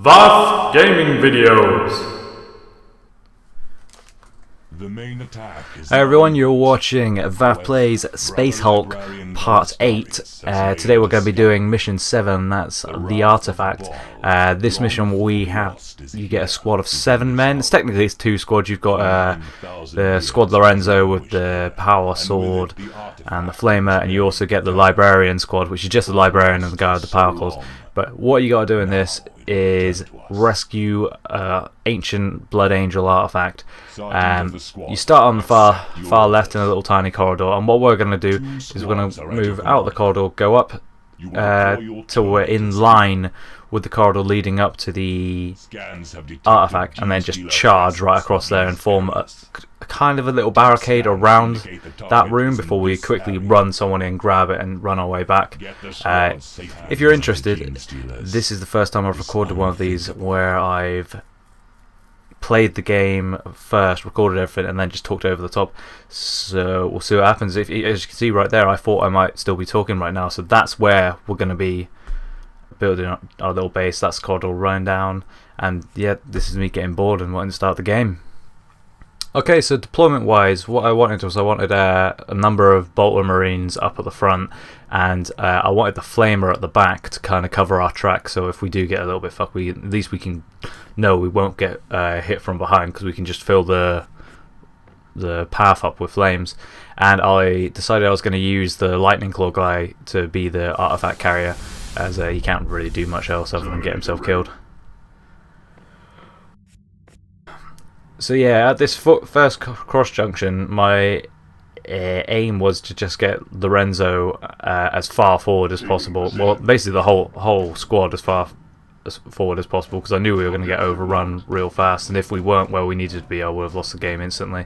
VAF Gaming Videos. The main attack is Hey everyone, you're watching VAF Plays Space Hulk Part 8. Today we're going to be doing Mission 7, that's the Artifact. This mission you get a squad of 7 men. Technically it's 2 squads. You've got the squad Lorenzo with the power sword and the flamer, and you also get the Librarian squad, which is just the Librarian and the guy with the power claws. But what you got to do in this is rescue ancient Blood Angel artifact. You start on the far left in a little tiny corridor, and what we're going to do is we're going to move out the corridor, go up till we're in line with the corridor leading up to the artifact, and then just charge right across there and form a kind of a little barricade around that room before we quickly run someone in, grab it, and run our way back. If you're interested, this is the first time I've recorded one of these where I've played the game first, recorded everything, and then just talked over the top. So we'll see what happens. As you can see right there, I thought I might still be talking right now, so that's where we're going to be building our little base. That's corridor running down, and yeah, this is me getting bored and wanting to start the game. Okay, so deployment wise, what I wanted was a number of bolter marines up at the front, and I wanted the flamer at the back to kind of cover our track, so if we do get a little bit fucked, at least we can know we won't get hit from behind, because we can just fill the path up with flames. And I decided I was going to use the lightning claw guy to be the artifact carrier, as he can't really do much else other than get himself killed. So yeah, at this first cross junction, my aim was to just get Lorenzo as far forward as possible. Well, basically the whole squad as far forward as possible, because I knew we were going to get overrun real fast, and if we weren't where we needed to be, I would have lost the game instantly.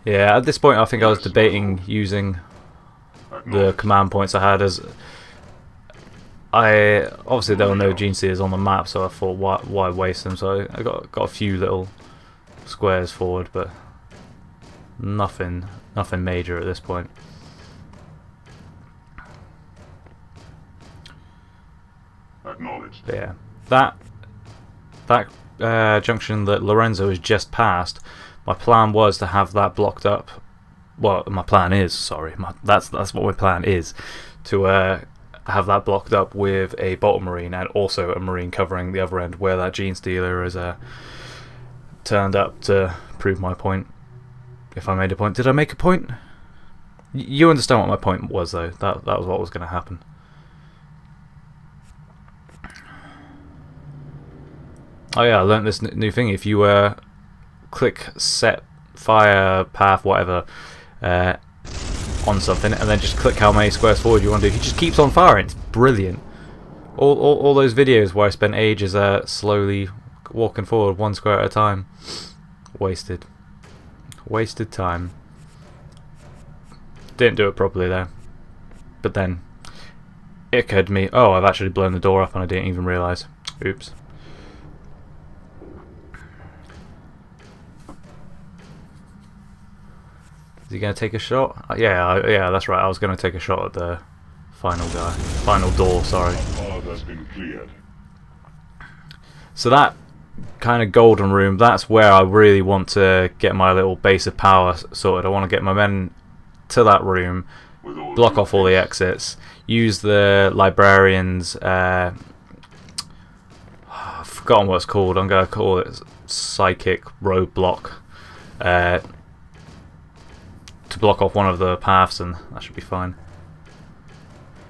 Yeah, at this point I think I was debating using the command points I had, as obviously there were no gene seers on the map, so I thought why waste them. So I got a few little squares forward, but nothing major at this point. acknowledged. But yeah, that junction that Lorenzo has just passed, my plan was to have that blocked up. Well, my plan is, sorry, that's what my plan is, to have that blocked up with a bolter marine and also a marine covering the other end where that gene stealer is turned up, to prove my point. If I made a point, did I make a point? You understand what my point was, though. That was what was going to happen. Oh yeah, I learned this new thing. If you click set fire path whatever on something, and then just click how many squares forward you want to do, he just keeps on firing. It's brilliant. All those videos where I spent ages slowly walking forward 1 square at a time, wasted time. Didn't do it properly there, but then it occurred to me, oh, I've actually blown the door up and I didn't even realise. Oops. Is he going to take a shot? Yeah, that's right. I was going to take a shot at the final door, sorry. So that kind of golden room, that's where I really want to get my little base of power sorted. I want to get my men to that room, block off all the exits, use the Librarian's I've forgotten what it's called. I'm going to call it psychic roadblock, to block off one of the paths, and that should be fine.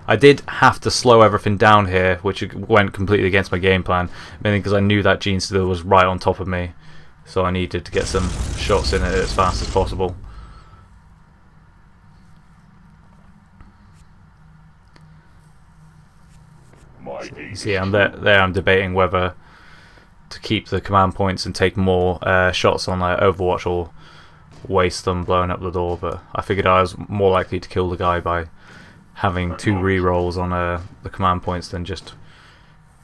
I did have to slow everything down here, which went completely against my game plan, mainly because I knew that gene stealer was right on top of me, so I needed to get some shots in it as fast as possible. You see, there I'm debating whether to keep the command points and take more shots on Overwatch, or waste them blowing up the door, but I figured I was more likely to kill the guy by having 2 re-rolls on the command points than just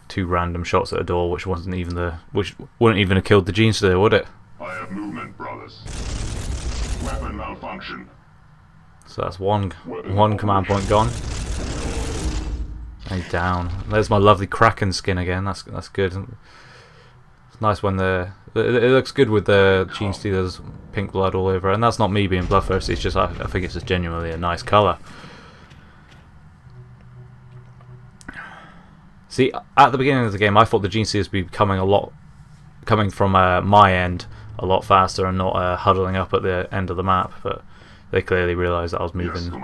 2 random shots at a door, which wouldn't even have killed the gene stealer, would it? I have movement, brothers. Weapon malfunction. So that's one command point gone. And he's down. There's my lovely Kraken skin again. That's good. It's nice when it looks good with the Gene Stealer's pink blood all over, and that's not me being bloodthirsty. It's just I think it's just genuinely a nice color. See, at the beginning of the game, I thought the Gene Stealers would be coming from my end a lot faster and not huddling up at the end of the map, but they clearly realised that I was moving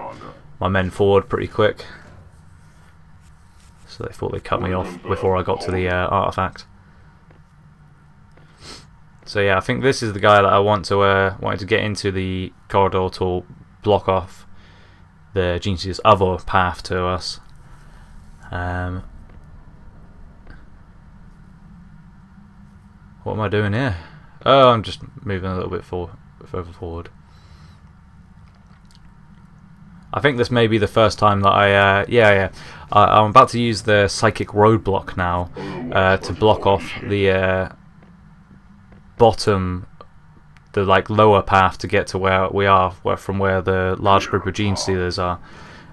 my men forward pretty quick, so they thought they'd cut me off before I got to the artifact. So yeah, I think this is the guy that I wanted to get into the corridor to block off the Gene Stealer's other path to us. What am I doing here? Oh, I'm just moving a little bit further forward. I think this may be the first time that I'm about to use the psychic roadblock now to block off the bottom, the lower path to get to where we are, from where the large group of Gene Stealers are.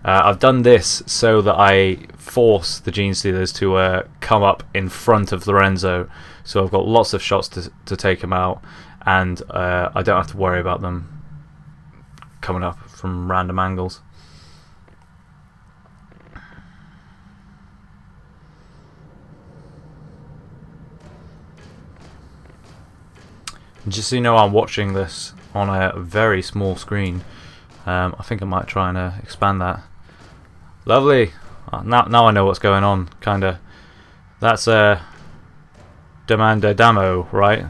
I've done this so that I force the Gene Stealers to come up in front of Lorenzo, so I've got lots of shots to take him out, and I don't have to worry about them coming up from random angles. Just so you know, I'm watching this on a very small screen. I think I might try and expand that. Lovely. Now I know what's going on, kinda. That's Damo, right?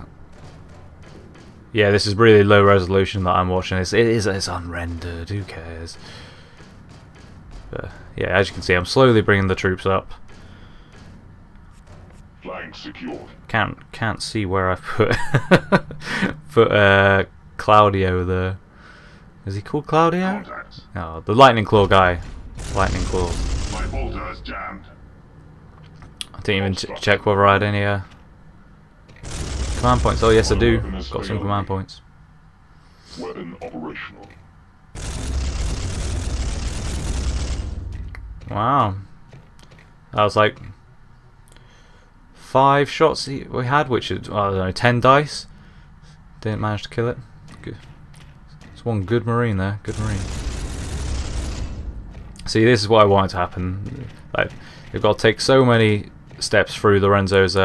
Yeah, this is really low resolution that I'm watching. It's unrendered. Who cares? But yeah, as you can see, I'm slowly bringing the troops up. Flank secured. Can't see where I've put Claudio there. Is he called Claudio? Contacts. Oh, the Lightning Claw guy. Lightning Claw. My bolter is jammed. I didn't even check whether I had any command points. Oh yes, I do. Got some command points. Weapon operational. Wow. That was like 5 shots we had, which is, I don't know, 10 dice. Didn't manage to kill it. Good. It's one good Marine there. Good Marine. See, this is what I wanted to happen. Like, they've got to take so many steps through Lorenzo's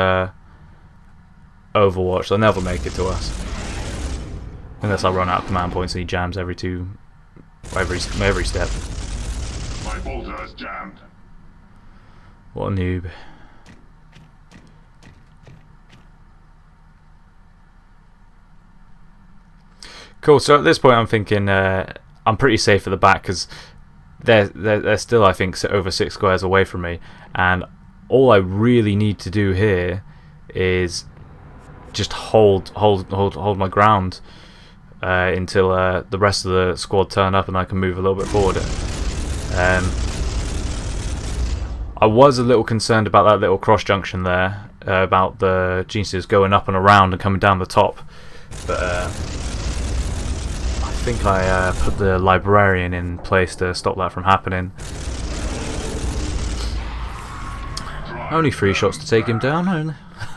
Overwatch, they'll never make it to us. Unless I run out of command points and he jams every step. My bolter is jammed. What a noob. Cool, so at this point I'm thinking I'm pretty safe at the back, because they're still, I think, over 6 squares away from me, and all I really need to do here is just hold my ground until the rest of the squad turn up and I can move a little bit forward. I was a little concerned about that little cross junction there, about the Gene Stealers going up and around and coming down the top, but I think I put the Librarian in place to stop that from happening. Only 3 shots to take him down, only.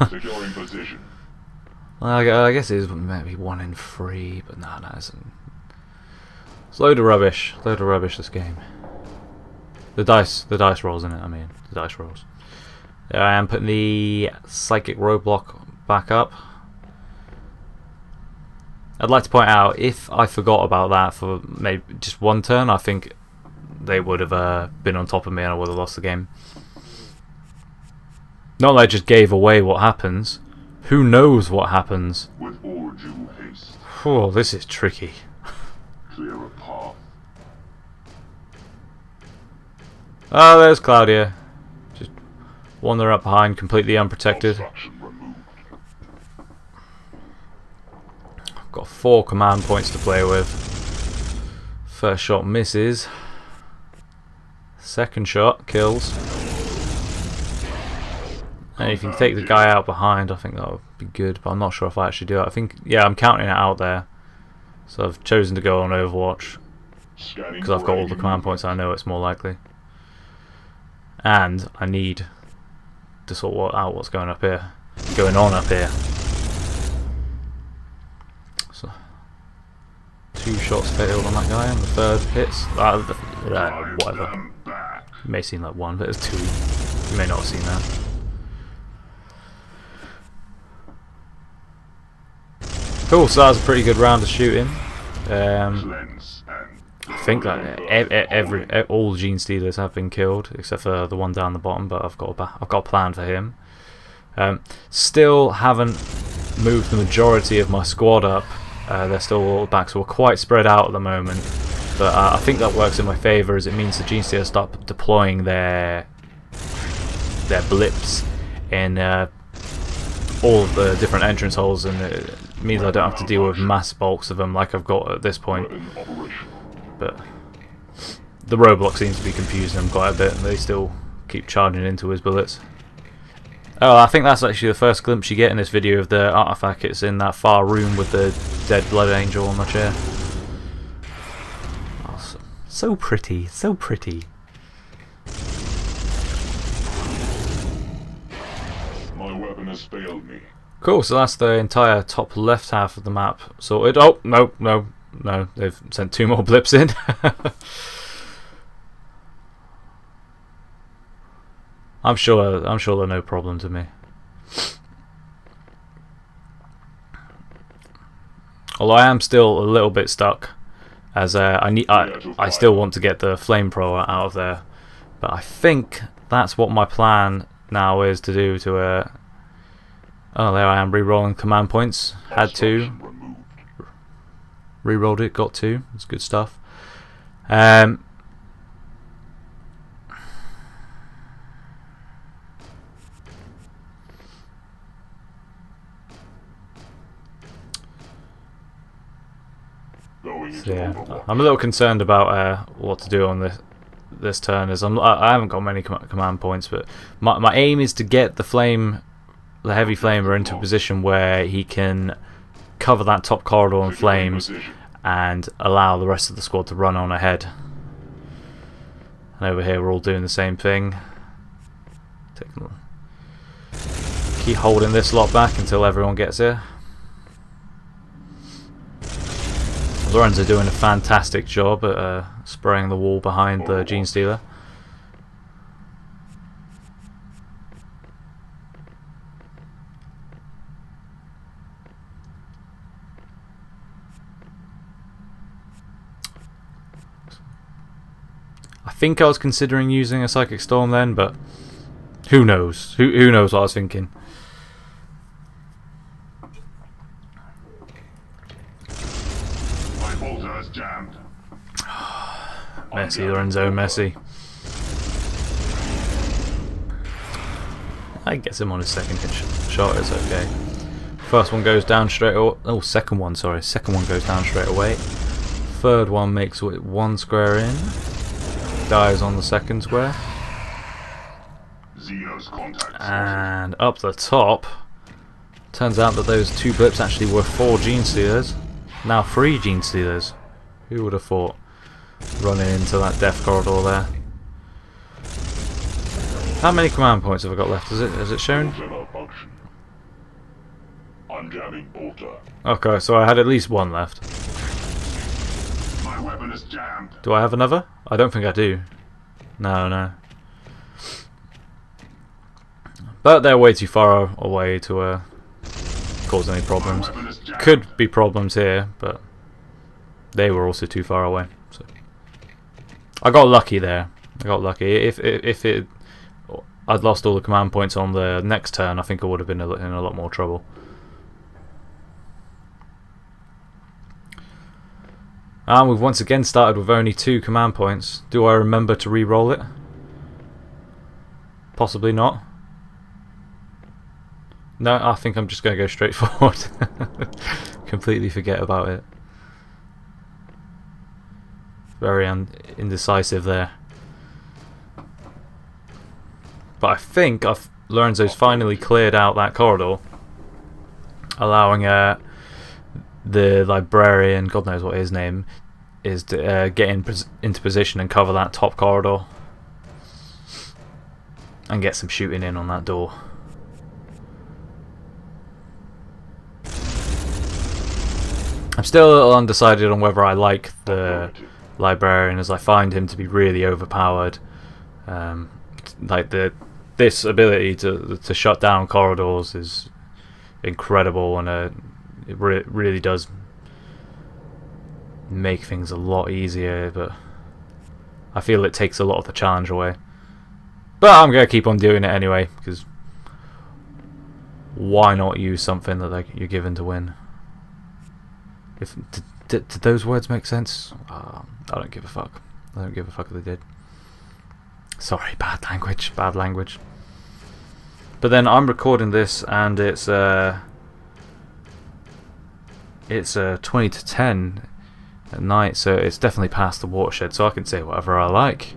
Securing position. Well, I guess it is maybe 1 in 3, but no, it's a load of rubbish. This game. The dice rolls in it. I mean, the dice rolls. There I am, putting the psychic roadblock back up. I'd like to point out, if I forgot about that for maybe just 1 turn, I think they would have been on top of me and I would have lost the game. Not that I just gave away what happens. Who knows what happens? With all due haste. Oh, this is tricky. Clear a path. Oh, there's Claudia. Just wander up behind, completely unprotected. Obstruction removed. I've got 4 command points to play with. First shot misses. Second shot kills. And if you can take the guy out behind, I think that would be good, but I'm not sure if I actually do it. I think, yeah, I'm counting it out there. So I've chosen to go on Overwatch. Scanning because I've for got all the enemy command points. I know it's more likely, and I need to sort out what's going on up here. So, 2 shots failed on that guy, and the third hits. Whatever. them back. It may seem like 1, but it's 2. You may not have seen that. Cool, so that was a pretty good round of shooting. Cleanse and I think that all Gene Stealers have been killed, except for the one down the bottom. But I've got a plan for him. Still haven't moved the majority of my squad up. They're still all back, so we're quite spread out at the moment. But I think that works in my favour, as it means the Gene Stealers start deploying their blips in all of the different entrance holes, and it means I don't have to deal with mass bulks of them like I've got at this point. But the roadblock seems to be confusing them quite a bit, and they still keep charging into his bullets. Oh, I think that's actually the first glimpse you get in this video of the artifact. It's in that far room with the dead blood angel on the chair. Oh, so pretty, so pretty. my weapon has failed me. Cool, so that's the entire top left half of the map sorted. Oh, no, they've sent 2 more blips in. I'm sure they're no problem to me. Although I am still a little bit stuck, as I still want to get the flamethrower out of there. But I think that's what my plan now is to do to oh, there I am, re-rolling command points. Had 2. Re-rolled it, got 2. It's good stuff. So yeah, I'm a little concerned about what to do on this turn, as I haven't got many command points, but my aim is to get the heavy flamer into a position where he can cover that top corridor in flames and allow the rest of the squad to run on ahead. And over here we're all doing the same thing. Keep holding this lot back until everyone gets here. Lorenz are doing a fantastic job at spraying the wall behind the Gene Stealer. I think I was considering using a Psychic Storm then, but who knows? Who knows what I was thinking? Jammed. Messy, Lorenzo, messy. I gets him on his second hit shot, it's okay. First one goes down straight away. Oh, second one goes down straight away. Third one makes it 1 square in. Dies on the second square. And up the top, turns out that those 2 blips actually were 4 Gene Stealers. Now 3 Gene Stealers. Who would have thought, running into that death corridor there? How many command points have I got left? Has it shown? I'm jamming bolter. Okay, so I had at least 1 left. My weapon is jammed. Do I have another? I don't think I do. No. But they're way too far away to cause any problems. Could be problems here, but they were also too far away. So I got lucky there. I got lucky. If I'd lost all the command points on the next turn, I think I would have been in a lot more trouble. And we've once again started with only 2 command points. Do I remember to re-roll it? Possibly not. No, I think I'm just going to go straight forward. Completely forget about it. Very indecisive there. But I think Lorenzo's finally cleared out that corridor, allowing the Librarian, God knows what his name, is to get into position and cover that top corridor and get some shooting in on that door. I'm still a little undecided on whether I like the Librarian, as I find him to be really overpowered. Like this ability to shut down corridors is incredible, and it really does make things a lot easier, but I feel it takes a lot of the challenge away. But I'm going to keep on doing it anyway, because why not use something that you're given to win? Did those words make sense? I don't give a fuck. I don't give a fuck if they did. Sorry, bad language. But then I'm recording this, and it's 20 to 10 at night, so it's definitely past the watershed, so I can say whatever I like.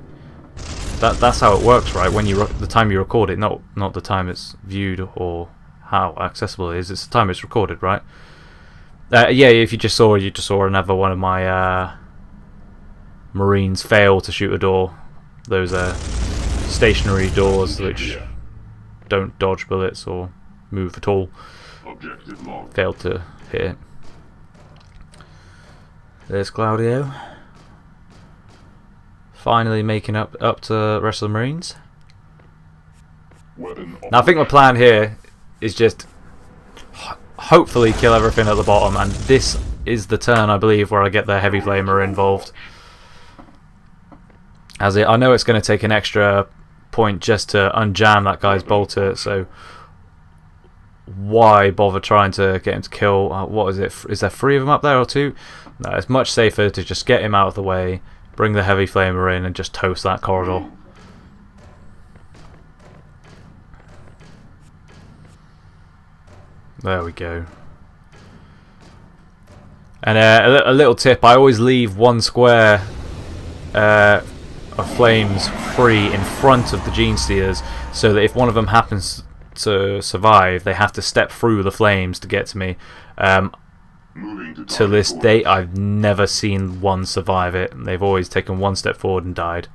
That's how it works, right? When the time you record it, not the time it's viewed or how accessible it is. It's the time it's recorded, right? Yeah, if you just saw another one of my Marines fail to shoot a door. Those stationary doors which don't dodge bullets or move at all. Failed to hit it. There's Claudio. Finally making up to the rest of the Marines. Now I think my plan here is just hopefully kill everything at the bottom, and this is the turn, I believe, where I get the heavy flamer involved. I know it's going to take an extra point just to unjam that guy's bolter, so why bother trying to get him to kill? What is it? Is there 3 of them up there or 2? No, it's much safer to just get him out of the way, bring the heavy flamer in, and just toast that corridor. There we go. And a little tip: I always leave one square of flames free in front of the Gene Stealers, so that if one of them happens to survive, they have to step through the flames to get to me. To this date, I've never seen one survive it. They've always taken one step forward and died.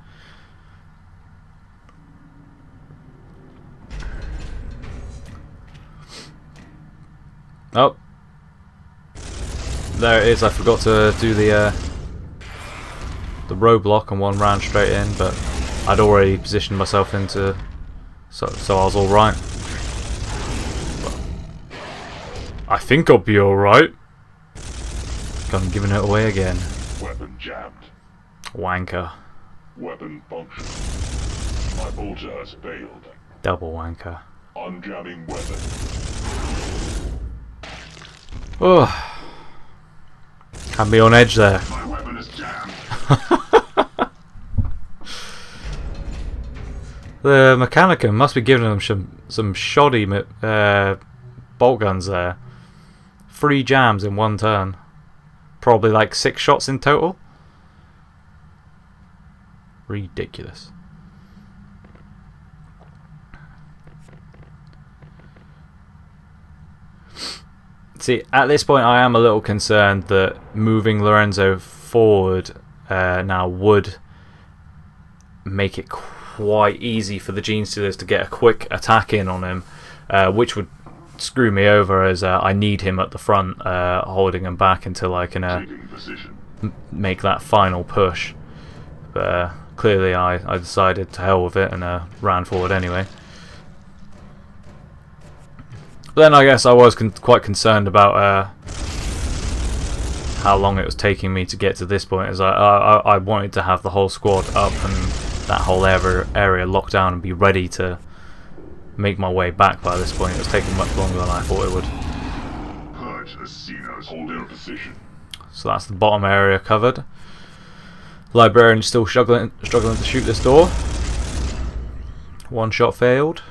Oh, there it is. I forgot to do the roadblock and one ran straight in, but I'd already positioned myself into, so I was all right. I think I'll be all right. I'm giving it away again. Weapon jammed. Wanker. Weapon function. My bolter has failed. Double wanker. Unjamming weapon. Oh, had me on edge there. My weapon is jammed. The Mechanicum must be giving them some shoddy bolt guns there. 3 jams in one turn. Probably like 6 shots in total. Ridiculous. See, at this point I am a little concerned that moving Lorenzo forward now would make it quite easy for the Gene Stealers to get a quick attack in on him, which would screw me over, as I need him at the front, holding him back until I can make that final push. But clearly I decided to hell with it and ran forward anyway. But then I guess I was quite concerned about how long it was taking me to get to this point, as I wanted to have the whole squad up and that whole area locked down and be ready to make my way back by this point. It was taking much longer than I thought it would. Purge the Cenos. Hold in position. So that's the bottom area covered. Librarian still struggling to shoot this door. 1 shot failed.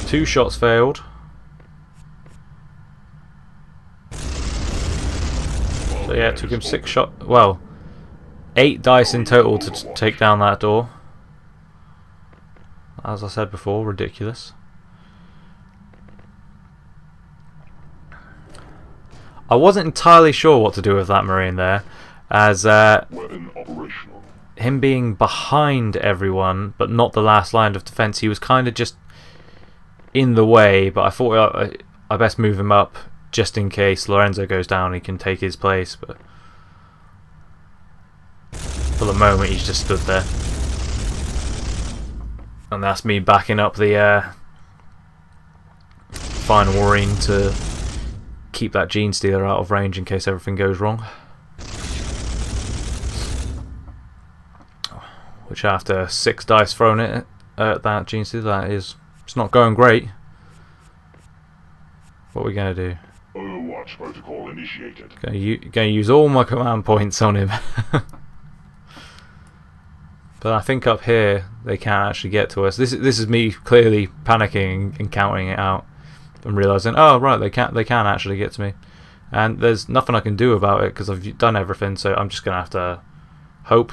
2 shots failed. So yeah, it took him 6 shots. Well, 8 dice in total to take down that door. As I said before, ridiculous. I wasn't entirely sure what to do with that Marine there, as Weapon operational. him being behind everyone, but not the last line of defense, he was kind of just in the way, but I thought I best move him up just in case Lorenzo goes down, he can take his place, but for the moment he's just stood there. And that's me backing up the final Marine to keep that Gene Stealer out of range in case everything goes wrong. Which after 6 dice thrown at that Gene Stealer, it's not going great. What are we going to do? Overwatch protocol initiated. Going to use all my command points on him. But I think up here they can't actually get to us. This is me clearly panicking and counting it out and realizing, oh right, they can actually get to me, and there's nothing I can do about it because I've done everything. So I'm just gonna have to hope.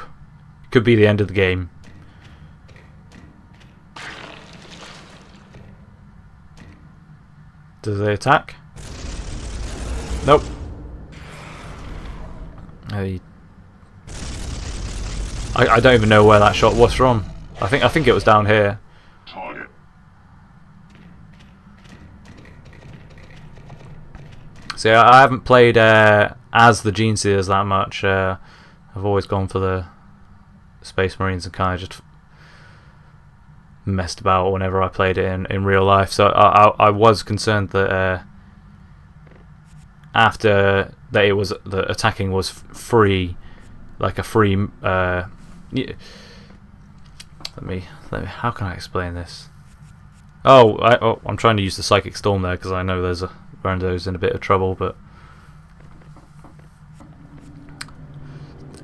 Could be the end of the game. Does they attack? Nope. I don't even know where that shot was from. I think it was down here. Target. See, I haven't played as the Gene Stealers that much. I've always gone for the Space Marines and kind of just messed about whenever I played it in real life. So I was concerned that after that the attacking was free, like a free. Yeah. Let me. How can I explain this? I'm trying to use the Psychic Storm there because I know there's Lorenzo's in a bit of trouble, but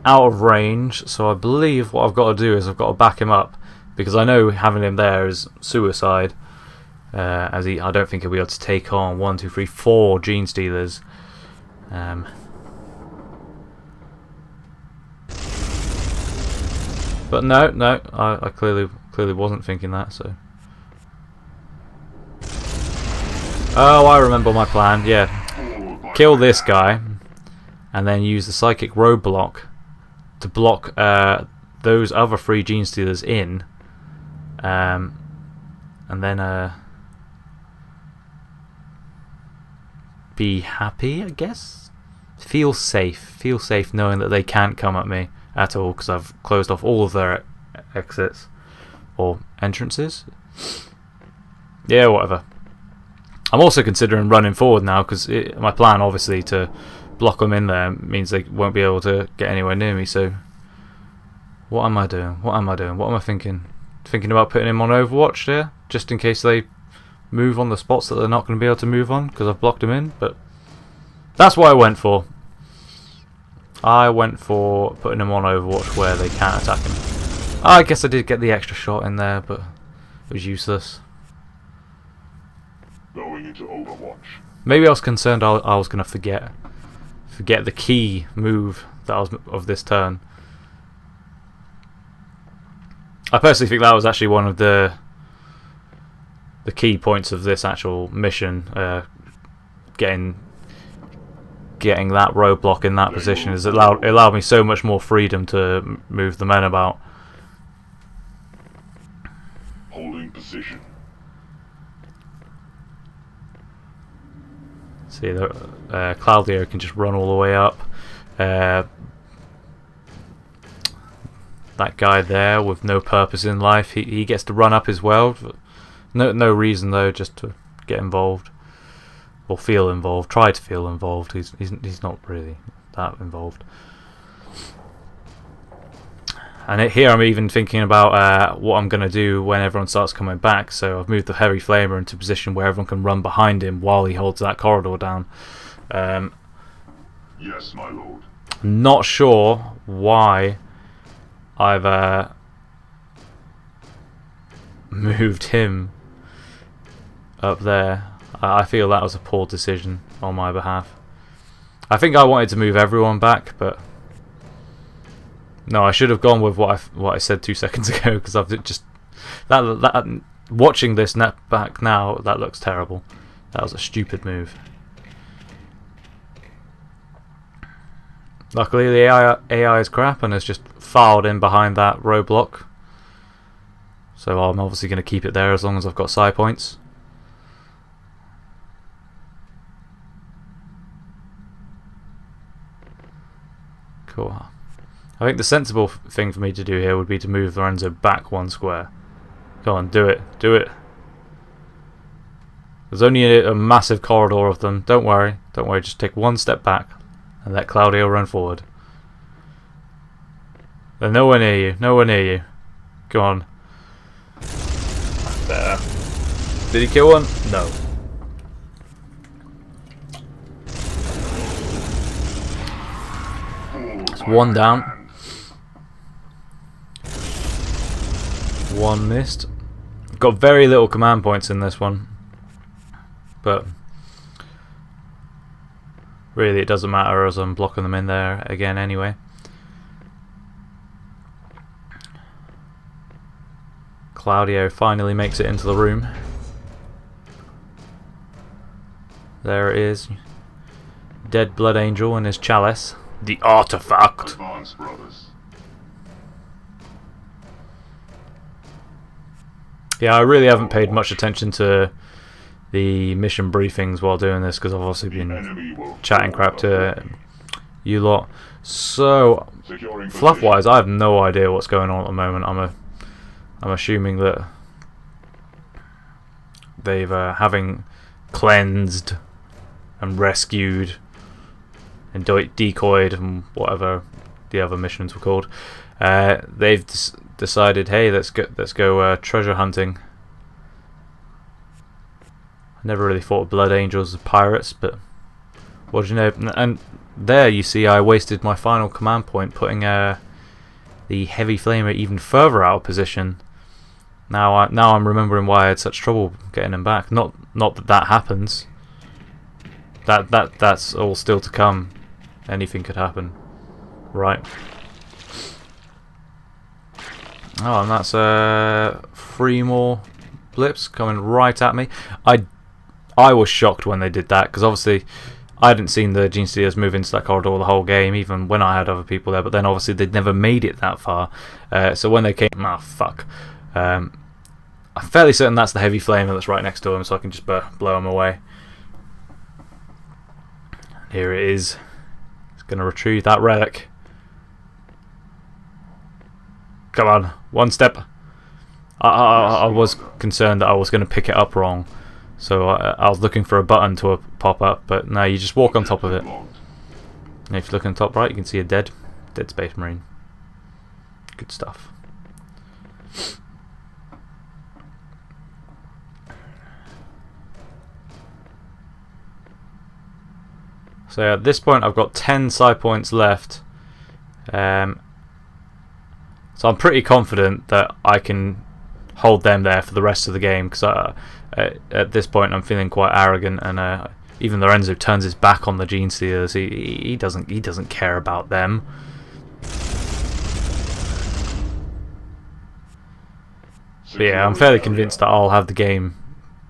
out of range. So I believe what I've got to do is I've got to back him up because I know having him there is suicide. I don't think he'll be able to take on 1, 2, 3, 4 Gene Stealers. But no, I clearly wasn't thinking that. So, oh, I remember my plan. Yeah, kill this guy, and then use the Psychic Roadblock to block those other 3 Gene Stealers in, and then be happy, I guess. Feel safe knowing that they can't come at me at all because I've closed off all of their exits or entrances. Yeah, whatever. I'm also considering running forward now because my plan, obviously, to block them in there means they won't be able to get anywhere near me. So, what am I doing? What am I thinking? Thinking about putting him on Overwatch there, just in case they move on the spots that they're not going to be able to move on because I've blocked him in. But that's what I went for. I went for putting him on Overwatch where they can't attack him. I guess I did get the extra shot in there, but it was useless. Going into Overwatch. Maybe I was concerned I was going to forget the key move that was of this turn. I personally think that was actually one of the key points of this actual mission. Getting that roadblock in that position is it allowed me so much more freedom to move the men about. Holding position. See, Claudio can just run all the way up. That guy there with no purpose in life, he gets to run up as well. No reason though, just to get involved. Or feel involved, try to feel involved. He's not really that involved. And here I'm even thinking about what I'm going to do when everyone starts coming back. So I've moved the Heavy Flamer into a position where everyone can run behind him while he holds that corridor down. Yes, my lord. Not sure why I've moved him up there. I feel that was a poor decision on my behalf. I think I wanted to move everyone back, but no, I should have gone with what I said 2 seconds ago because I've just that watching this net back now, that looks terrible. That was a stupid move. Luckily the AI is crap and has just filed in behind that roadblock. So I'm obviously going to keep it there as long as I've got psi points. Cool. I think the sensible thing for me to do here would be to move Lorenzo back 1 square. Go on, do it. Do it. There's only a massive corridor of them. Don't worry. Don't worry. Just take 1 step back and let Claudio run forward. They're nowhere near you. Nowhere near you. Go on. There. Did he kill one? No. It's 1 down. 1 missed. Got very little command points in this one, but really it doesn't matter as I'm blocking them in there again anyway. Claudio finally makes it into the room. There it is. Dead Blood Angel and his chalice. The artifact. Advance, brothers. Yeah, I really haven't paid much attention to the mission briefings while doing this because I've obviously been chatting crap to you lot. So, fluff-wise, I have no idea what's going on at the moment. I'm assuming that they've having cleansed and rescued and decoyed and whatever the other missions were called. They've decided, hey, let's go treasure hunting. I never really thought of Blood Angels as pirates, but what do you know? And there you see I wasted my final command point putting the heavy flamer even further out of position. Now I'm remembering why I had such trouble getting him back. Not that happens. That's all still to come. Anything could happen. Right. Oh, and that's 3 more blips coming right at me. I was shocked when they did that because obviously I hadn't seen the Gene Stealers move into that corridor the whole game, even when I had other people there. But then obviously they'd never made it that far. So when they came, fuck. I'm fairly certain that's the heavy flamer that's right next to him, so I can just blow him away. Here it is. It's going to retrieve that relic. Come on, 1 step. I was concerned that I was going to pick it up wrong, so I was looking for a button to pop up, but no, you just walk on top of it. And if you look on top right, you can see a dead Space Marine. Good stuff. So at this point I've got 10 psi points left. So I'm pretty confident that I can hold them there for the rest of the game because at this point I'm feeling quite arrogant, and even Lorenzo turns his back on the Gene Stealers. He doesn't care about them. But yeah, I'm fairly convinced that I'll have the game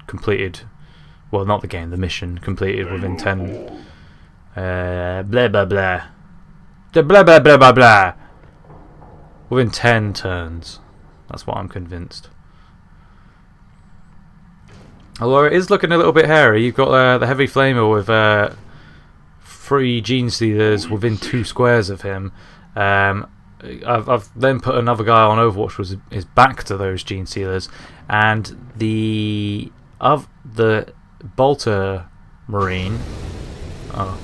completed. Well, not the game, the mission completed within 10. Blah blah blah. Blah blah blah blah blah. Within 10 turns. That's what I'm convinced. Although it is looking a little bit hairy. You've got the heavy flamer with 3 Gene Stealers within 2 squares of him. I've then put another guy on Overwatch with his back to those Gene Stealers, and the Bolter Marine. Oh,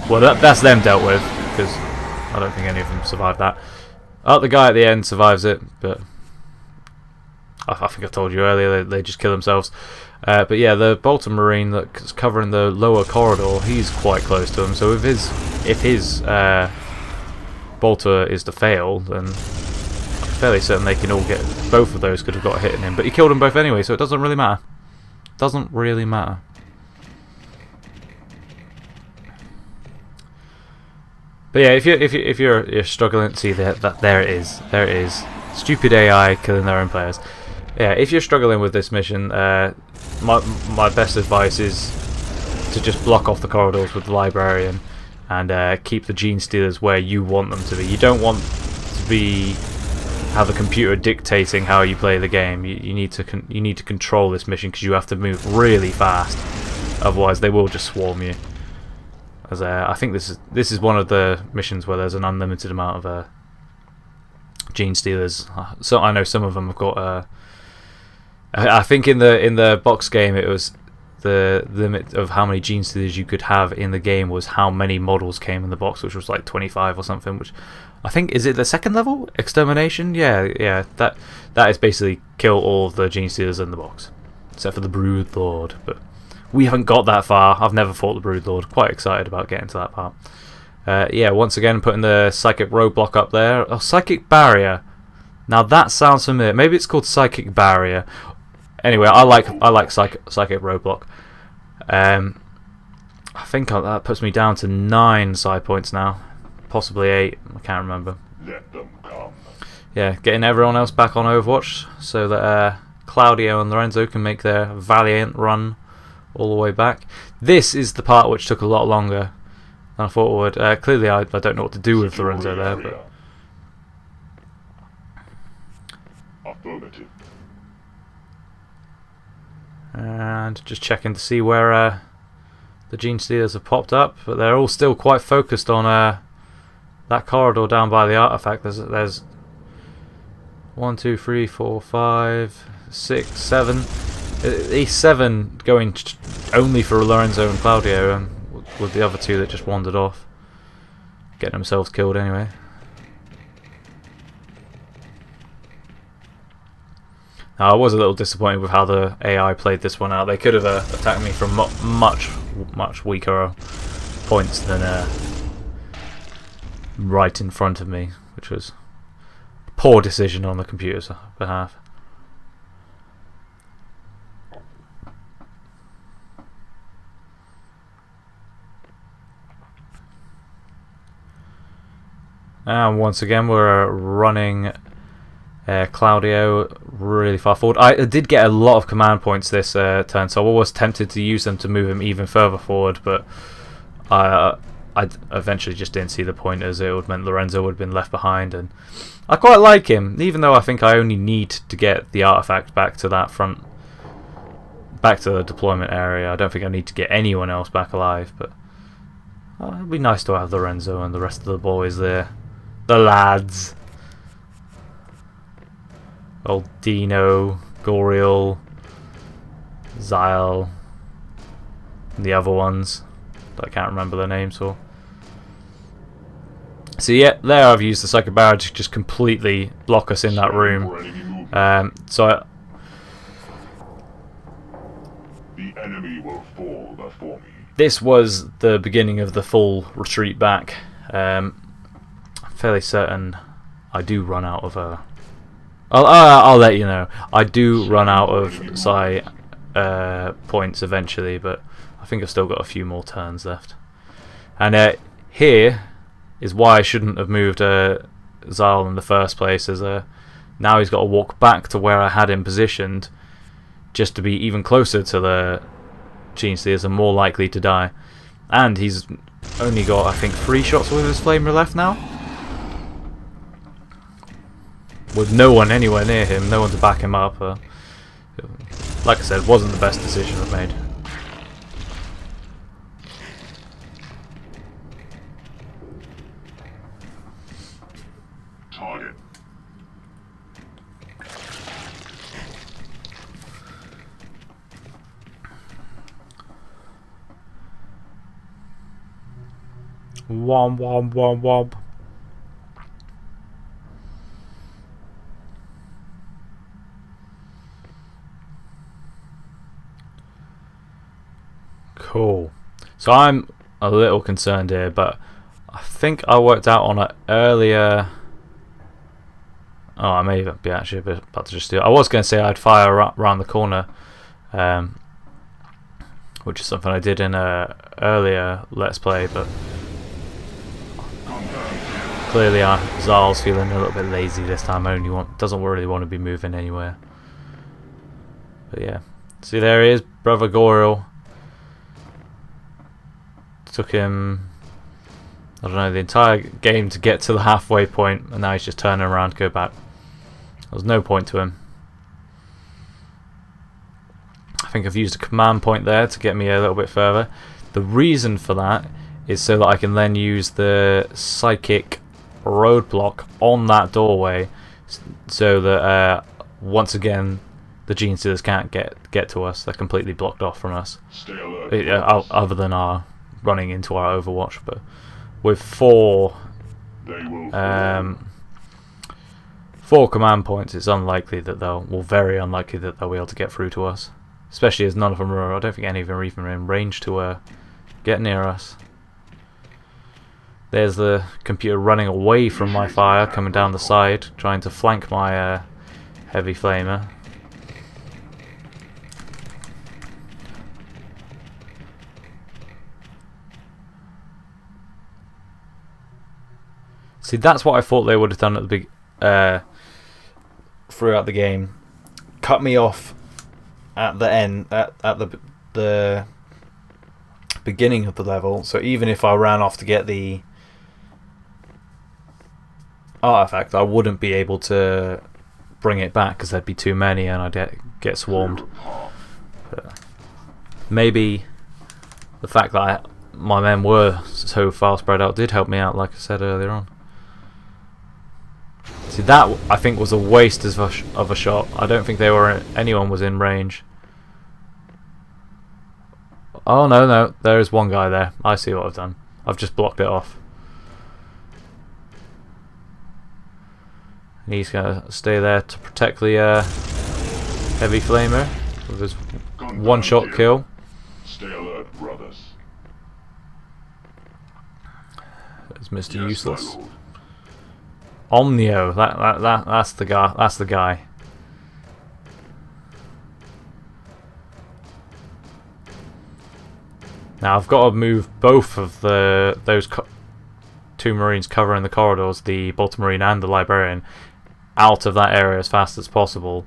well that's them dealt with because I don't think any of them survived that. The guy at the end survives it, but I think I told you earlier they just kill themselves. But yeah, the Bolter Marine that's covering the lower corridor, he's quite close to him. So if his Bolter is to fail, then I'm fairly certain they can all get. Both of those could have got a hit in him, but he killed them both anyway, so it doesn't really matter. Doesn't really matter. But yeah, if you're struggling, see that there it is, stupid AI killing their own players. Yeah, if you're struggling with this mission, my best advice is to just block off the corridors with the Librarian. and keep the gene stealers where you want them to be. You don't want to have a computer dictating how you play the game. You need to control this mission, because you have to move really fast, otherwise they will just swarm you. As I think this is one of the missions where there's an unlimited amount of gene stealers. So I know some of them have got. I think in the box game it was the limit of how many gene stealers you could have in the game was how many models came in the box, which was like 25 or something. Which I think, is it the second level? Extermination? Yeah. That is basically kill all of the gene stealers in the box, except for the Brood Lord. But we haven't got that far. I've never fought the Brood Lord. Quite excited about getting to that part. Yeah, once again putting the psychic roadblock up there. Oh, psychic barrier. Now that sounds familiar. Maybe it's called psychic barrier. Anyway, I like psychic roadblock. I think that puts me down to 9 side points now, possibly 8. I can't remember. Let them come. Yeah, getting everyone else back on Overwatch so that Claudio and Lorenzo can make their valiant run all the way back. This is the part which took a lot longer than I thought it would. Clearly, I don't know what to do with Lorenzo there, but. Affirmative. And just checking to see where the gene stealers have popped up, but they're all still quite focused on that corridor down by the artifact. There's 1, 2, 3, 4, 5, 6, 7. These 7 going only for Lorenzo and Claudio, and with the other 2 that just wandered off, getting themselves killed anyway. I was a little disappointed with how the AI played this one out. They could have attacked me from much weaker points than right in front of me, which was a poor decision on the computer's behalf. And once again we're running Claudio really far forward. I did get a lot of command points this turn, so I was tempted to use them to move him even further forward, but I eventually just didn't see the point, as it would meant Lorenzo would have been left behind. And I quite like him, even though I think I only need to get the artifact back to that front, back to the deployment area. I don't think I need to get anyone else back alive, but it'd be nice to have Lorenzo and the rest of the boys there, the lads. Old Dino, Goriel, Zyle, and the other ones that I can't remember their names for. So yeah, there I've used the psychic barrier to just completely block us in that room. The enemy will fall before me. This was the beginning of the full retreat back. I'm fairly certain I do run out of I'll let you know. I do run out of psi points eventually, but I think I've still got a few more turns left. And here is why I shouldn't have moved Zal in the first place, as now he's got to walk back to where I had him positioned, just to be even closer to the gene stealers and more likely to die. And he's only got, I think, 3 shots with his flamer left now, with no one anywhere near him, no one to back him up. Like I said, wasn't the best decision I've made. Target. Womp womp womp womp. Cool. So I'm a little concerned here, but I think I worked out on an earlier. Oh, I may be actually about to just do it. I was going to say I'd fire around the corner, which is something I did in a earlier Let's Play, but clearly Zal's feeling a little bit lazy this time. Doesn't really want to be moving anywhere. But yeah, see, there he is, Brother Goriel. Took him I don't know, the entire game to get to the halfway point, and now he's just turning around to go back. There's no point to him. I think I've used a command point there to get me a little bit further. The reason for that is so that I can then use the psychic roadblock on that doorway, so that once again the Gene Stealers can't get to us. They're completely blocked off from us. Stay alert. Other than our running into our Overwatch, but with four command points, it's unlikely that very unlikely that they'll be able to get through to us. Especially as none of them are. I don't think any of them are even in range to get near us. There's the computer running away from my fire, coming down the side, trying to flank my heavy flamer. See, that's what I thought they would have done at the throughout the game. Cut me off at the end, at the beginning of the level. So even if I ran off to get the artifact, I wouldn't be able to bring it back because there'd be too many and I'd get swarmed. But maybe the fact that my men were so far spread out did help me out, like I said earlier on. See, that I think was a waste of a shot. I don't think anyone was in range. Oh no, there is one guy there. I see what I've done. I've just blocked it off. And he's gonna stay there to protect the heavy flamer with his one-shot kill. Stay alert, brothers. There's Mr. Useless. Omnio, that's the guy. That's the guy. Now I've got to move both of those two Marines covering the corridors, the Bolter Marine and the Librarian, out of that area as fast as possible,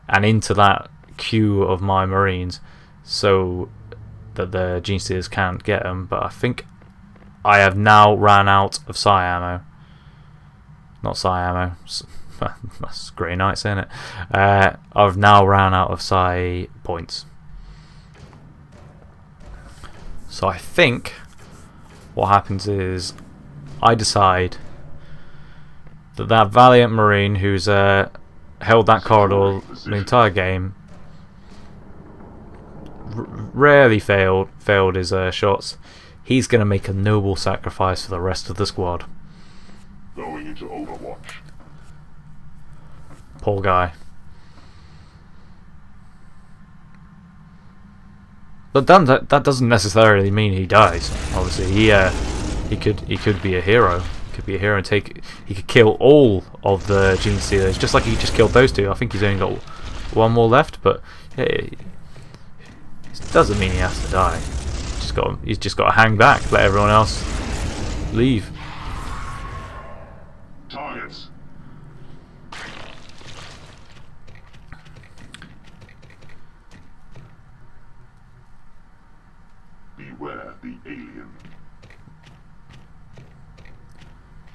and into that queue of my Marines, so that the Gene Stealers can't get them. But I think I have now ran out of psi ammo. Not psi ammo. That's Grey Knights, isn't it? I've now ran out of psi points. So I think what happens is I decide that valiant Marine who's held that corridor the entire game, rarely failed his shots, he's going to make a noble sacrifice for the rest of the squad. Going into Overwatch. Poor guy. But that doesn't necessarily mean he dies. Obviously, he could be a hero. He could be a hero and he could kill all of the Gene Stealers, just like he just killed those two. I think he's only got one more left, but yeah, it doesn't mean he has to die. He's just got to hang back, let everyone else leave. Targets. Beware the alien.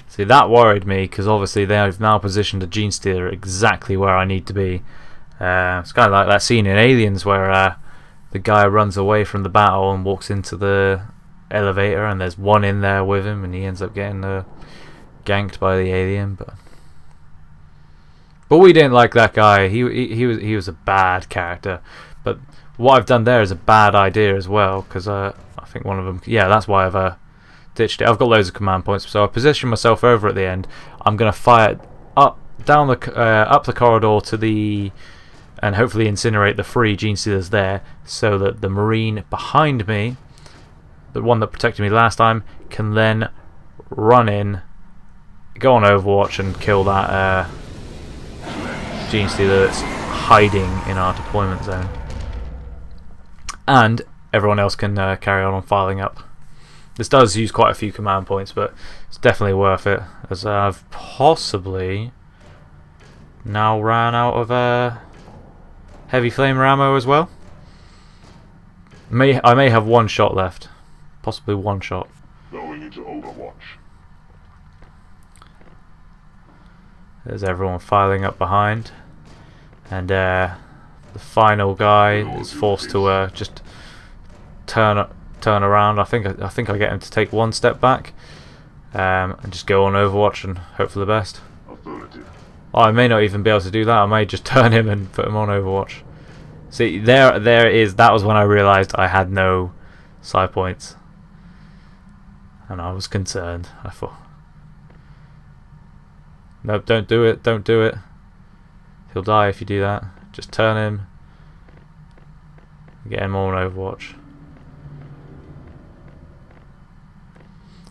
See, that worried me because obviously they have now positioned a Gene Stealer exactly where I need to be. It's kind of like that scene in Aliens where the guy runs away from the battle and walks into the elevator, and there's one in there with him, and he ends up getting ganked by the alien. But we didn't like that guy. He was a bad character. But what I've done there is a bad idea as well, because I think one of them. Yeah, that's why I've ditched it. I've got loads of command points, so I position myself over at the end. I'm gonna fire up the corridor to the, and hopefully incinerate the 3 Gene Stealers there, so that the Marine behind me, the one that protected me last time, can then run in, go on Overwatch and kill that Gene Stealer that's hiding in our deployment zone. And everyone else can carry on filing up. This does use quite a few command points, but it's definitely worth it, as I've possibly now ran out of heavy flamer ammo as well. I may have one shot left, possibly one shot. Going ready to overwatch. There's everyone filing up behind, and the final guy is forced to just turn around. I think I get him to take one step back, and just go on Overwatch and hope for the best. Oh, I may not even be able to do that. I may just turn him and put him on Overwatch. See, there it is. That was when I realised I had no side points, and I was concerned. I thought, nope, don't do it, don't do it. He'll die if you do that. Just turn him, get him on Overwatch.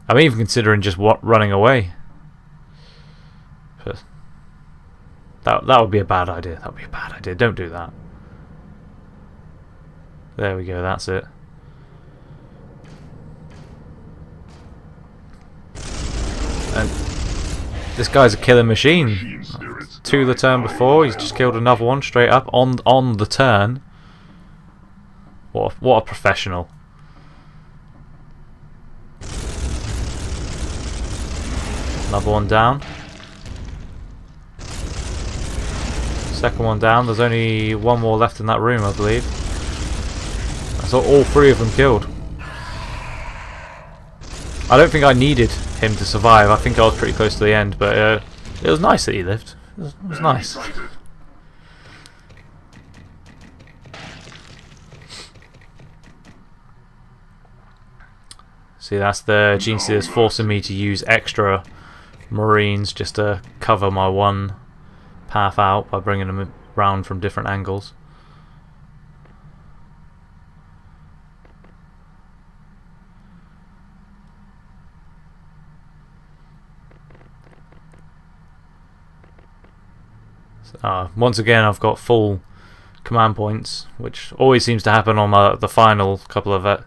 I'm even considering just running away. But that would be a bad idea. That would be a bad idea. Don't do that. There we go. That's it. And this guy's a killing machine. 2 the turn before, he's just killed another one straight up on the turn. What a professional. Another one down. Second one down. There's only one more left in that room, I believe. I saw all 3 of them killed. I don't think I needed him to survive. I think I was pretty close to the end, but it was nice that he lived. It was nice. See, that's the Gene Stealer's forcing me to use extra Marines just to cover my one path out by bringing them around from different angles. Once again, I've got full command points, which always seems to happen on the final couple of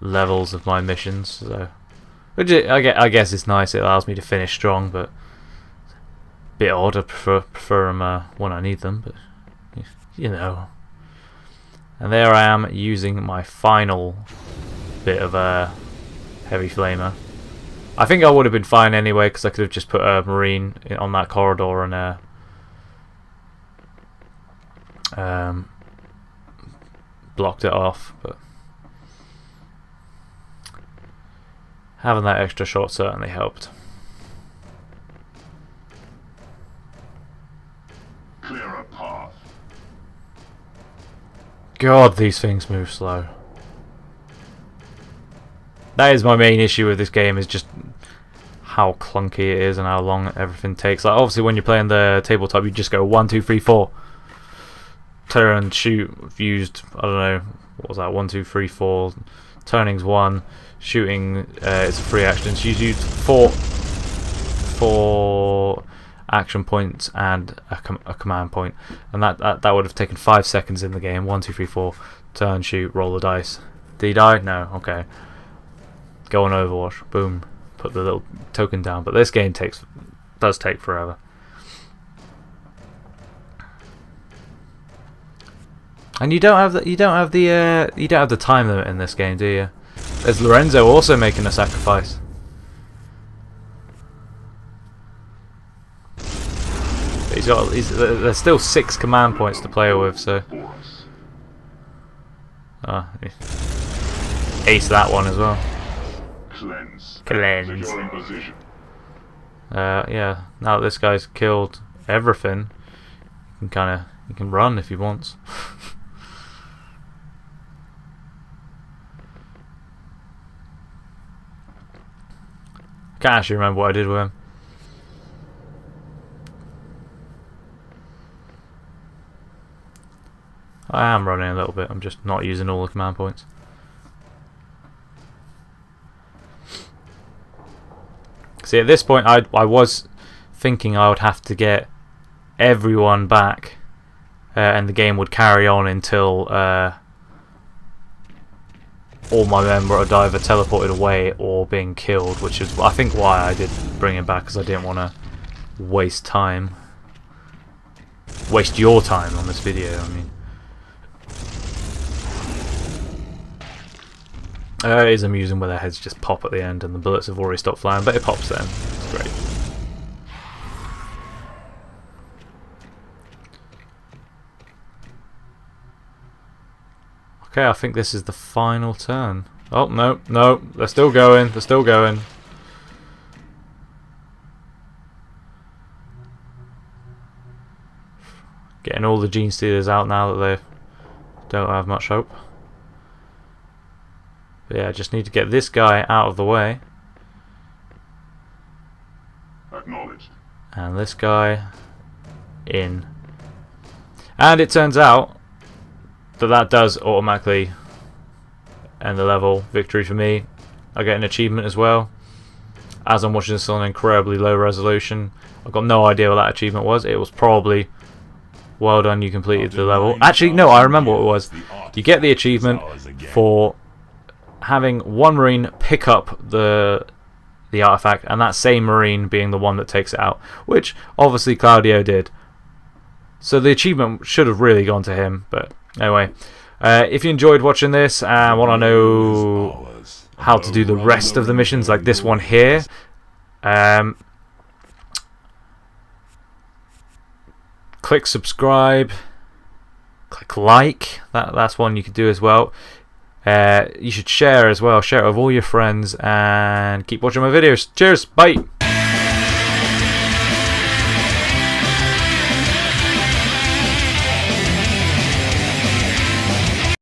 levels of my missions. So, which I guess it's nice. It allows me to finish strong, but a bit odd. I prefer them when I need them, but you know. And there I am using my final bit of a heavy flamer. I think I would have been fine anyway, because I could have just put a Marine on that corridor and blocked it off. But having that extra shot certainly helped. Clear a path. God, these things move slow. That is my main issue with this game, is just how clunky it is and how long everything takes. Like, obviously when you're playing the tabletop, you just go 1, 2, 3, 4, turn, shoot. I've used, I don't know, what was that, 1, 2, 3, 4. Turning's 1, shooting is a free action. So you use 4 action points and a command point, and that would have taken 5 seconds in the game. 1, 2, 3, 4, turn, shoot, roll the dice. Did he die? No. Okay. Go on Overwatch. Boom. Put the little token down. But this game does take forever. And you don't have the time limit in this game, do you? There's Lorenzo also making a sacrifice. But there's still 6 command points to play with, so ace that one as well. Cleanse. Yeah. Now that this guy's killed everything, he can run if he wants. Can't actually remember what I did with him. I am running a little bit. I'm just not using all the command points. See, at this point, I was thinking I would have to get everyone back, and the game would carry on until all my men were either teleported away or being killed, which is, I think, why I did bring him back, because I didn't want to waste time. Waste your time on this video, I mean. It is amusing where their heads just pop at the end and the bullets have already stopped flying, but it pops then. It's great. Okay, I think this is the final turn. Oh, no, no, they're still going, they're still going. Getting all the Gene Stealers out now that they don't have much hope. But yeah, just need to get this guy out of the way. Acknowledged. And this guy in. And it turns out that does automatically end the level. Victory for me. I get an achievement as well. As I'm watching this on incredibly low resolution, I've got no idea what that achievement was. It was probably well done, you completed the level. Actually, no, I remember what it was. You get the achievement for having one Marine pick up the artifact, and that same Marine being the one that takes it out, which obviously Claudio did. So the achievement should have really gone to him, but anyway. If you enjoyed watching this and want to know how to do the rest of the missions, like this one here, click subscribe, click like, that's one you could do as well. You should share as well, share it with all your friends, and keep watching my videos. Cheers, bye.